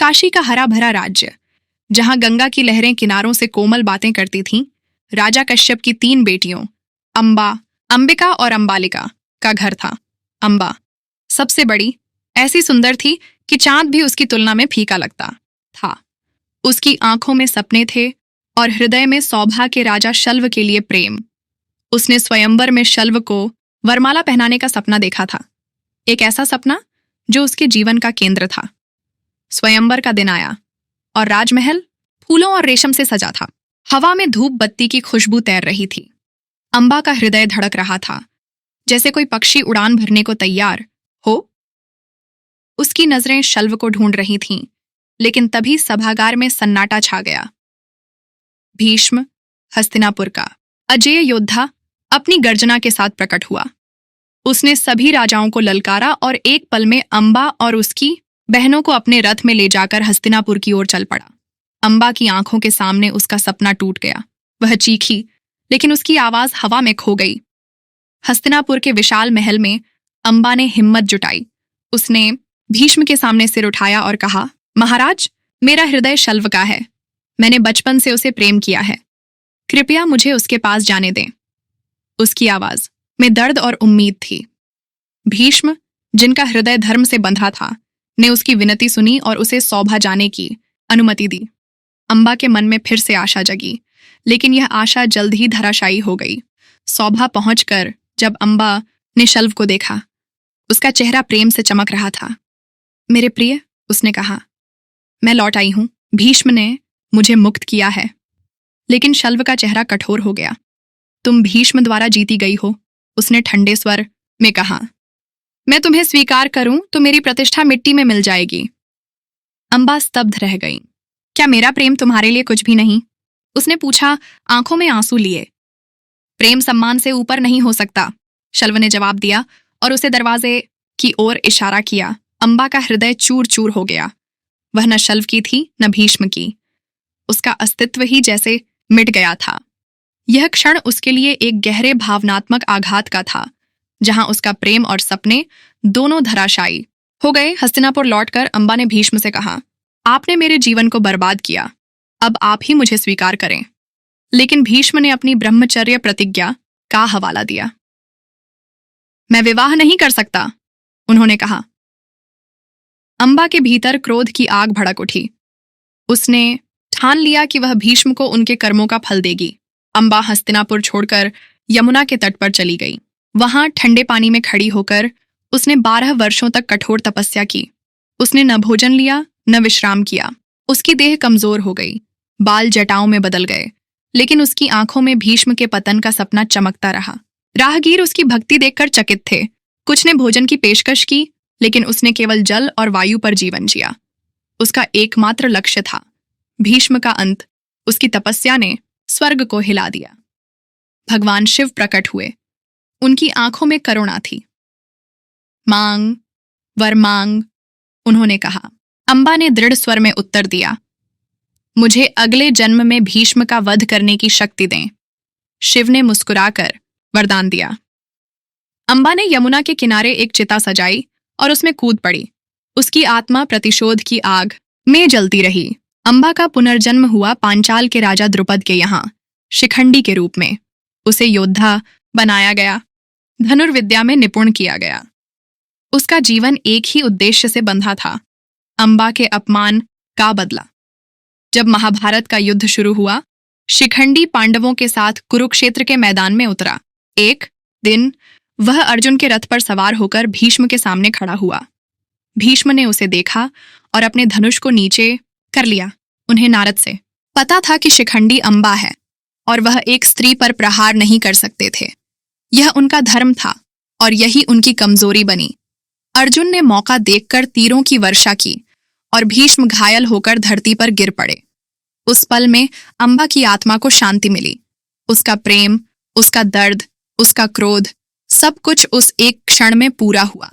काशी का हरा भरा राज्य, जहां गंगा की लहरें किनारों से कोमल बातें करती थीं, राजा कश्यप की 3 बेटियों अंबा, अंबिका और अंबालिका का घर था। अंबा सबसे बड़ी, ऐसी सुंदर थी कि चांद भी उसकी तुलना में फीका लगता था। उसकी आंखों में सपने थे और हृदय में सौभा के राजा शल्व के लिए प्रेम। उसने स्वयंवर में शल्व को वरमाला पहनाने का सपना देखा था, एक ऐसा सपना जो उसके जीवन का केंद्र था। स्वयंवर का दिन आया और राजमहल फूलों और रेशम से सजा था। हवा में धूप बत्ती की खुशबू तैर रही थी। अंबा का हृदय धड़क रहा था, जैसे कोई पक्षी उड़ान भरने को तैयार हो। उसकी नजरें शल्व को ढूंढ रही थीं, लेकिन तभी सभागार में सन्नाटा छा गया। भीष्म, हस्तिनापुर का अजेय योद्धा, अपनी गर्जना के साथ प्रकट हुआ। उसने सभी राजाओं को ललकारा और एक पल में अंबा और उसकी बहनों को अपने रथ में ले जाकर हस्तिनापुर की ओर चल पड़ा। अंबा की आंखों के सामने उसका सपना टूट गया। वह चीखी, लेकिन उसकी आवाज हवा में खो गई। हस्तिनापुर के विशाल महल में अंबा ने हिम्मत जुटाई। उसने भीष्म के सामने सिर उठाया और कहा, महाराज, मेरा हृदय शल्व का है। मैंने बचपन से उसे प्रेम किया है। कृपया मुझे उसके पास जाने दें। उसकी आवाज में दर्द और उम्मीद थी। भीष्म, जिनका हृदय धर्म से बंधा था, ने उसकी विनती सुनी और उसे सौभा जाने की अनुमति दी। अंबा के मन में फिर से आशा जगी, लेकिन यह आशा जल्द ही धराशायी हो गई। सौभा पहुंचकर जब अंबा ने शल्व को देखा, उसका चेहरा प्रेम से चमक रहा था। मेरे प्रिय, उसने कहा, मैं लौट आई हूं। भीष्म ने मुझे मुक्त किया है। लेकिन शल्व का चेहरा कठोर हो गया। तुम भीष्म द्वारा जीती गई हो, उसने ठंडे स्वर में कहा। मैं तुम्हें स्वीकार करूं तो मेरी प्रतिष्ठा मिट्टी में मिल जाएगी। अंबा स्तब्ध रह गई। क्या मेरा प्रेम तुम्हारे लिए कुछ भी नहीं? उसने पूछा, आंखों में आंसू लिए। प्रेम सम्मान से ऊपर नहीं हो सकता, शल्व ने जवाब दिया और उसे दरवाजे की ओर इशारा किया। अंबा का हृदय चूर चूर हो गया। वह न शल्व की थी न भीष्म की। उसका अस्तित्व ही जैसे मिट गया था। यह क्षण उसके लिए एक गहरे भावनात्मक आघात का था, जहां उसका प्रेम और सपने दोनों धराशायी हो गए। हस्तिनापुर लौटकर अंबा ने भीष्म से कहा, आपने मेरे जीवन को बर्बाद किया, अब आप ही मुझे स्वीकार करें। लेकिन भीष्म ने अपनी ब्रह्मचर्य प्रतिज्ञा का हवाला दिया। मैं विवाह नहीं कर सकता, उन्होंने कहा। अंबा के भीतर क्रोध की आग भड़क उठी। उसने ठान लिया कि वह भीष्म को उनके कर्मों का फल देगी। अंबा हस्तिनापुर छोड़कर यमुना के तट पर चली गई। वहां ठंडे पानी में खड़ी होकर उसने 12 वर्षों तक कठोर तपस्या की। उसने न भोजन लिया न विश्राम किया। उसकी देह कमजोर हो गई, बाल जटाओं में बदल गए, लेकिन उसकी आंखों में भीष्म के पतन का सपना चमकता रहा। राहगीर उसकी भक्ति देखकर चकित थे। कुछ ने भोजन की पेशकश की, लेकिन उसने केवल जल और वायु पर जीवन जिया। उसका एकमात्र लक्ष्य था भीष्म का अंत। उसकी तपस्या ने स्वर्ग को हिला दिया। भगवान शिव प्रकट हुए। उनकी आंखों में करुणा थी। मांग, वर मांग, उन्होंने कहा। अंबा ने दृढ़ स्वर में उत्तर दिया, मुझे अगले जन्म में भीष्म का वध करने की शक्ति दें। शिव ने मुस्कुराकर वरदान दिया। अंबा ने यमुना के किनारे एक चिता सजाई और उसमें कूद पड़ी। उसकी आत्मा प्रतिशोध की आग में जलती रही। अंबा का पुनर्जन्म हुआ पांचाल के राजा द्रुपद के यहाँ, शिखंडी के रूप में। उसे योद्धा बनाया गया, धनुर्विद्या में निपुण किया गया। उसका जीवन एक ही उद्देश्य से बंधा था, अंबा के अपमान का बदला। जब महाभारत का युद्ध शुरू हुआ, शिखंडी पांडवों के साथ कुरुक्षेत्र के मैदान में उतरा। एक दिन वह अर्जुन के रथ पर सवार होकर भीष्म के सामने खड़ा हुआ। भीष्म ने उसे देखा और अपने धनुष को नीचे कर लिया। उन्हें नारद से पता था कि शिखंडी अंबा है और वह एक स्त्री पर प्रहार नहीं कर सकते थे। यह उनका धर्म था और यही उनकी कमजोरी बनी। अर्जुन ने मौका देखकर तीरों की वर्षा की और भीष्म घायल होकर धरती पर गिर पड़े। उस पल में अंबा की आत्मा को शांति मिली। उसका प्रेम, उसका दर्द, उसका क्रोध, सब कुछ उस एक क्षण में पूरा हुआ।